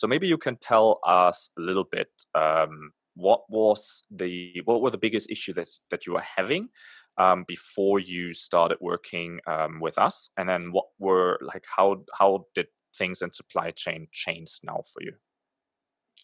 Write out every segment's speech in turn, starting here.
So maybe you can tell us a little bit, what were the biggest issue that you were having before you started working with us, and then what were like how did things in supply chain change now for you?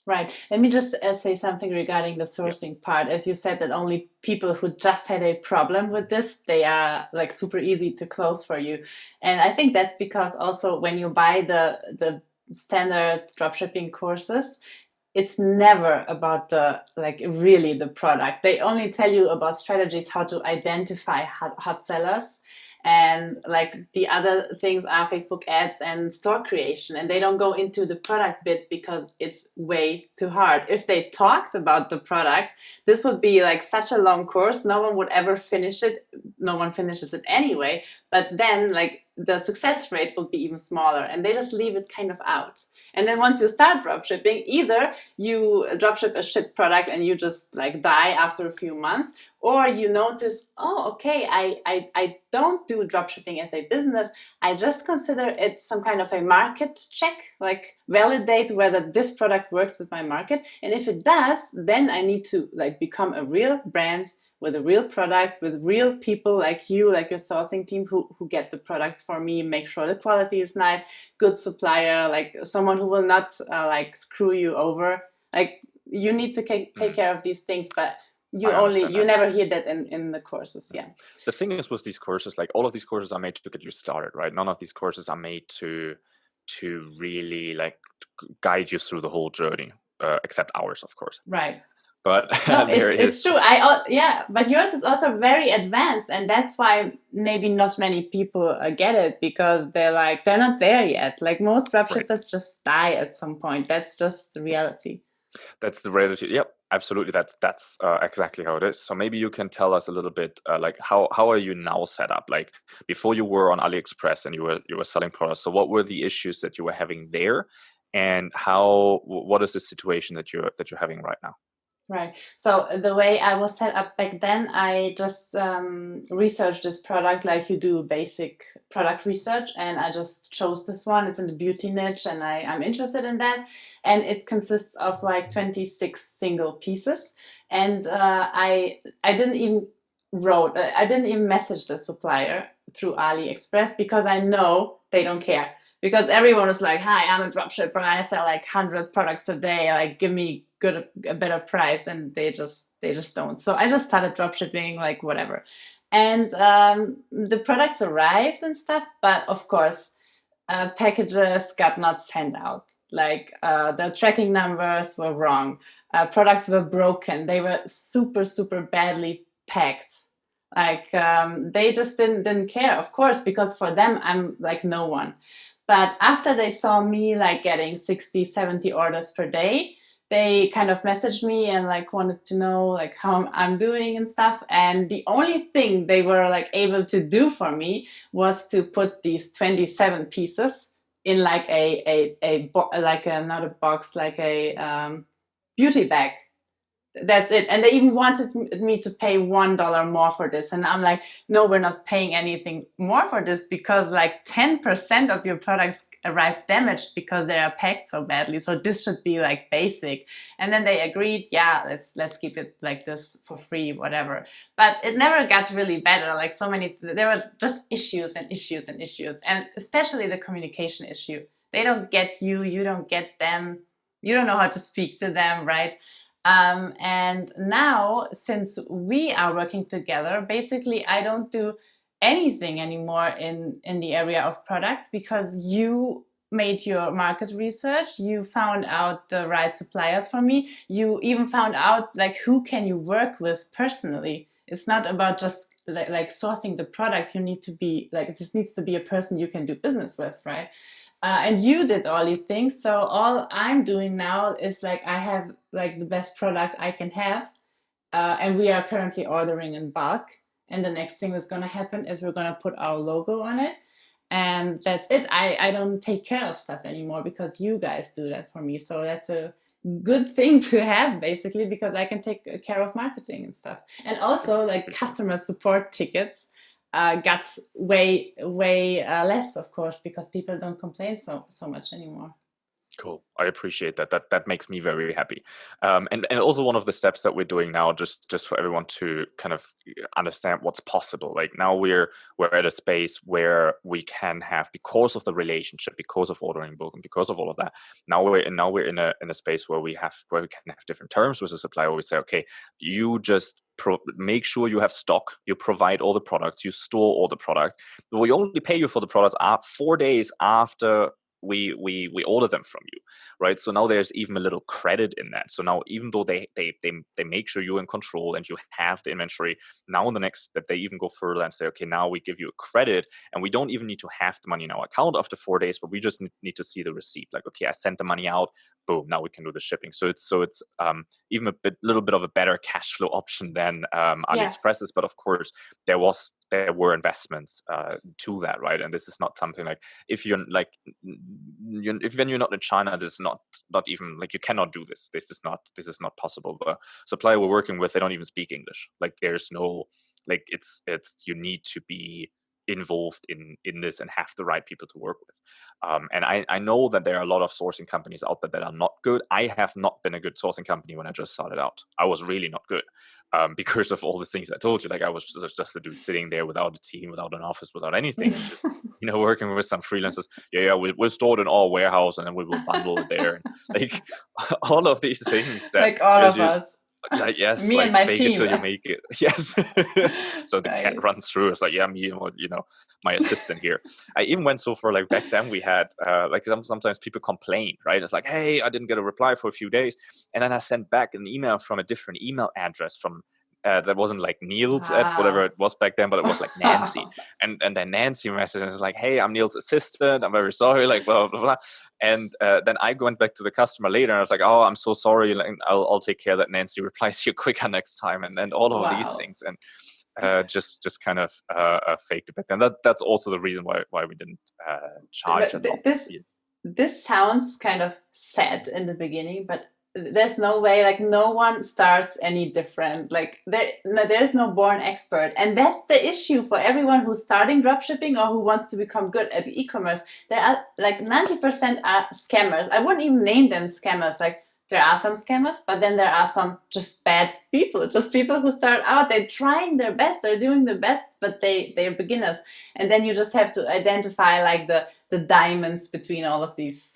Right. Let me just say something regarding the Yeah, sourcing part. As you said, that only people who just had a problem with this, they are like super easy to close for you. And I think that's because also when you buy the standard dropshipping courses, it's never about the like really the product. They only tell you about strategies how to identify hot sellers, and like the other things are Facebook ads and store creation, and they don't go into the product bit because it's way too hard. If they talked about the product, this would be like such a long course, no one would ever finish it. No one finishes it anyway, but then like the success rate will be even smaller, and they just leave it kind of out. And then once you start dropshipping, either you dropship a shit product and you just like die after a few months, or you notice, oh, okay, I don't do dropshipping as a business. I just consider it some kind of a market check, like validate whether this product works with my market. And if it does, then I need to like become a real brand with a real product, with real people like you, like your sourcing team who get the products for me, make sure the quality is nice, good supplier, like someone who will not like screw you over. Like you need to take mm, care of these things, but I understand you that. never hear that in the courses. Mm. Yeah. The thing is with these courses, like all of these courses are made to get you started, right? None of these courses are made to really like guide you through the whole journey, except ours, of course. Right. But No, there it's is true. Yeah, but yours is also very advanced, and that's why maybe not many people get it, because they're not there yet. Like most right. dropshippers just die at some point. That's just the reality. That's the reality. Yep, absolutely. That's exactly how it is. So maybe you can tell us a little bit, like how are you now set up? Like before you were on AliExpress and you were selling products. So what were the issues that you were having there, and what is the situation that you're having right now? Right. So the way I was set up back then, I just researched this product like you do basic product research, and I just chose this one. It's in the beauty niche, and I'm interested in that. And it consists of like 26 single pieces. And I didn't even message the supplier through AliExpress because I know they don't care. Because everyone is like, "Hi, I'm a dropshipper. I sell like 100 products a day. Like, give me a better price," and they just don't. So I just started dropshipping like whatever, and the products arrived and stuff. But of course, packages got not sent out. Like the tracking numbers were wrong. Products were broken. They were super badly packed. Like they just didn't care, of course, because for them I'm like no one. But after they saw me like getting 60, 70 orders per day, they kind of messaged me and like wanted to know like how I'm doing and stuff. And the only thing they were like able to do for me was to put these 27 pieces in like like a, not a box, like a beauty bag. That's it. And they even wanted me to pay $1 more for this, and I'm like, no, we're not paying anything more for this, because like 10% of your products arrive damaged because they are packed so badly, so this should be like basic. And then they agreed, yeah, let's keep it like this for free, whatever. But it never got really better. Like so many, there were just issues and issues and issues, and especially the communication issue. They don't get you, you don't get them, you don't know how to speak to them, right? And now, since we are working together, basically, I don't do anything anymore in the area of products, because you made your market research, you found out the right suppliers for me, you even found out like who can you work with personally. It's not about just like sourcing the product. You need to be like, this needs to be a person you can do business with, right? And you did all these things. So all I'm doing now is like I have like the best product I can have, and we are currently ordering in bulk. And the next thing that's gonna happen is we're gonna put our logo on it, and that's it. I don't take care of stuff anymore because you guys do that for me. So that's a good thing to have, basically, because I can take care of marketing and stuff, and also like Pretty cool. customer support tickets got way less, of course, because people don't complain so much anymore. Cool. I appreciate that. That makes me very happy. And also one of the steps that we're doing now, just for everyone to kind of understand what's possible. Like now we're at a space where we can have, because of the relationship, because of ordering bulk, and because of all of that. Now we're in a space where we can have different terms with the supplier. Where we say, okay, you just make sure you have stock, you provide all the products, you store all the products. But we only pay you for the products 4 days after we order them from you, right? So now there's even a little credit in that. So now, even though they make sure you're in control and you have the inventory, now in the next step they even go further and say, okay, now we give you a credit, and we don't even need to have the money in our account after 4 days, but we just need to see the receipt. Like, okay, I sent the money out, boom, now we can do the shipping. So it's even little bit of a better cash flow option than AliExpress's. But of course, there were investments to that, right? And this is not something like, if you're like, when you're not in China, this is not even like, you cannot do this. This is not possible. The supplier we're working with, they don't even speak English. Like, there's no, like, it's you need to be involved in this and have the right people to work with. And I know that there are a lot of sourcing companies out there that are not good. I have not been a good sourcing company when I just started out. I was really not good, because of all the things I told you. Like, I was just a dude sitting there without a team, without an office, without anything, and just working with some freelancers. We'll store it in our warehouse, and then we will bundle it there. And, like, all of these things that, like all of us. Like, yes, me like, and my fake team. it till you make it. Yes. So the cat runs through. It's like, yeah, me, my assistant here. I even went so far, like, back then we had like, sometimes people complain, right? It's like, hey, I didn't get a reply for a few days, and then I sent back an email from a different email address from that wasn't like Niels at whatever it was back then, but it was like Nancy. And then Nancy messaged and was like, hey, I'm Niels' assistant, I'm very sorry, like, blah, blah, blah. And then I went back to the customer later, and I was like, oh, I'm so sorry, like, I'll take care that Nancy replies you quicker next time, and all of these things. And just kind of faked it back then. That's also the reason why we didn't charge a lot. This sounds kind of sad in the beginning, but there's no way, like, no one starts any different. Like, there's no born expert, and that's the issue for everyone who's starting dropshipping or who wants to become good at e-commerce. There are like 90% are scammers. I wouldn't even name them scammers. Like, there are some scammers, but then there are some just bad people, just people who start out, they're trying their best, they're doing the best, but they're beginners. And then you just have to identify, like, the diamonds between all of these.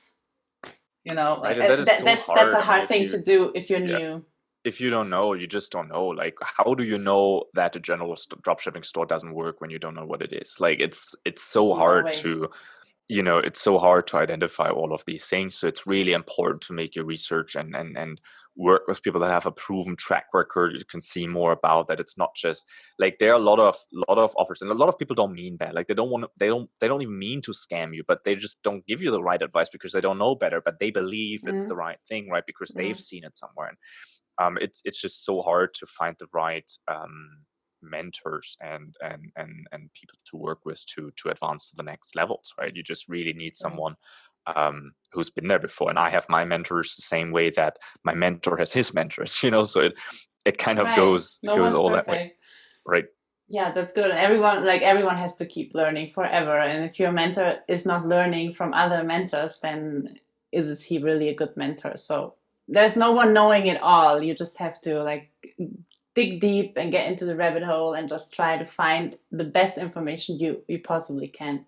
Right, that's a hard thing to do if you're new. If you don't know, you just don't know. Like, how do you know that a general dropshipping store doesn't work when you don't know what it is? Like, it's so hard to, it's so hard to identify all of these things. So it's really important to make your research and work with people that have a proven track record. You can see more about that. It's not just like, there are a lot of offers, and a lot of people don't mean bad. Like, they don't even mean to scam you, but they just don't give you the right advice because they don't know better, but they believe it's the right thing, right? Because they've seen it somewhere. And it's just so hard to find the right mentors and people to work with to advance to the next levels, right? You just really need someone who's been there before. And I have my mentors the same way that my mentor has his mentors, so it kind of goes all that way, right? Yeah, that's good. Everyone has to keep learning forever, and if your mentor is not learning from other mentors, then is he really a good mentor? So there's no one knowing it all. You just have to, like, dig deep and get into the rabbit hole and just try to find the best information you possibly can.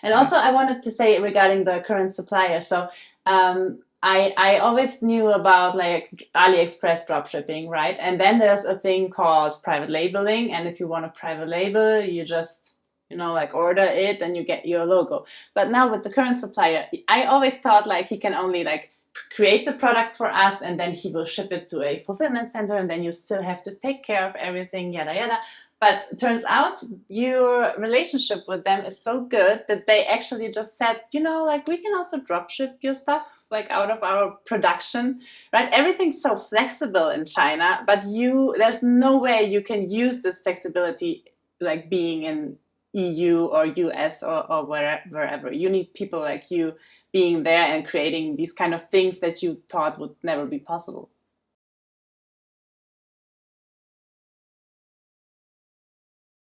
And also, I wanted to say regarding the current supplier. So I always knew about, like, AliExpress dropshipping, right? And then there's a thing called private labeling. And if you want a private label, you just, like, order it and you get your logo. But now with the current supplier, I always thought, like, he can only, like, create the products for us, and then he will ship it to a fulfillment center, and then you still have to take care of everything, yada yada. But it turns out your relationship with them is so good that they actually just said, like, we can also drop ship your stuff, like, out of our production, right? Everything's so flexible in China, but there's no way you can use this flexibility, like, being in EU or US or wherever. You need people like you being there and creating these kind of things that you thought would never be possible.